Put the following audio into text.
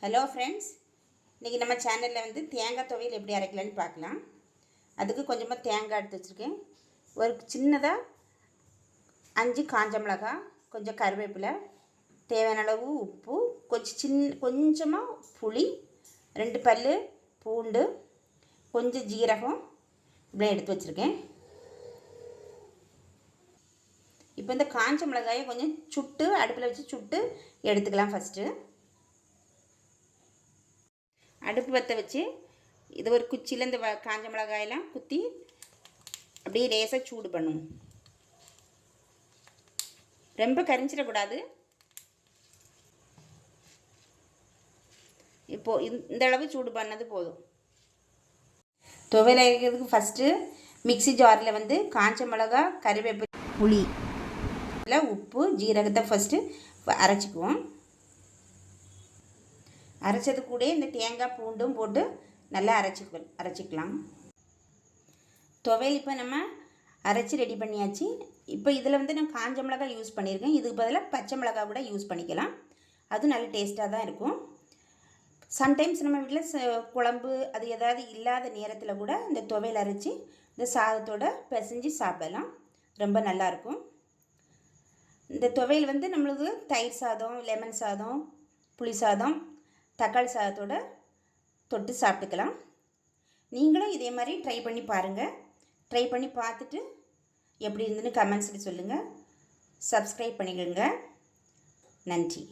Hello friends, இன்றைக்கி நம்ம சேனலில் வந்து தேங்காய் துவையல் எப்படி அரைக்கலான்னு பார்க்கலாம். அதுக்கு கொஞ்சமாக தேங்காய் எடுத்து வச்சுருக்கேன். ஒரு சின்னதாக 5 காஞ்ச மிளகாய், கொஞ்சம் கருவேப்பிலை, தேவையான அளவு உப்பு, கொஞ்சமாக புளி, 2 பல் பூண்டு, கொஞ்சம் ஜீரகம் இப்படி எடுத்து வச்சுருக்கேன். இப்போ இந்த காஞ்ச மிளகாயை கொஞ்சம் சுட்டு அடுப்பில் வச்சு சுட்டு எடுத்துக்கலாம். ஃபஸ்ட்டு அடுப்பு பற்ற வச்சு இது ஒரு குச்சியில் இந்த காஞ்ச மிளகாயெல்லாம் குத்தி அப்படியே லேசாக சூடு பண்ணும். ரொம்ப கரிஞ்சிடக்கூடாது. இப்போது இந்த அளவு சூடு பண்ணது போதும். துவையல் அரைக்கிறதுக்கு ஃபஸ்ட்டு மிக்ஸி ஜாரில் வந்து காஞ்ச மிளகா, கறிவேப்பிலை, புளி, உப்பு, ஜீரகத்தை ஃபஸ்ட்டு அரைச்சிக்குவோம். அரைச்சது கூட இந்த தேங்காய் பூண்டும் போட்டு நல்லா அரைச்சிக்கலாம். துவையல் இப்போ நம்ம அரைச்சி ரெடி பண்ணியாச்சு. இப்போ இதில் வந்து நான் காஞ்ச மிளகாய் யூஸ் பண்ணியிருக்கேன். இதுக்கு பதிலாக பச்சை மிளகாய் கூட யூஸ் பண்ணிக்கலாம். அதுவும் நல்ல டேஸ்ட்டாக தான் இருக்கும். சம்டைம்ஸ் நம்ம வீட்டில் குழம்பு அது ஏதாவது இல்லாத நேரத்தில் கூட இந்த துவையல் அரைச்சி இந்த சாதத்தோடு பிசைஞ்சு சாப்பிடலாம். ரொம்ப நல்லாயிருக்கும். இந்த துவையல் வந்து நம்மளுக்கு தயிர் சாதம், லெமன் சாதம், புளி சாதம், தக்காளி சாதத்தோடு தொட்டு சாப்பிட்டுக்கலாம். நீங்களும் இதே மாதிரி ட்ரை பண்ணி பாருங்கள். ட்ரை பண்ணி பார்த்துட்டு எப்படி இருந்துன்னு கமெண்ட்ஸில் சொல்லுங்கள். சப்ஸ்கிரைப் பண்ணிக்கோங்க. நன்றி.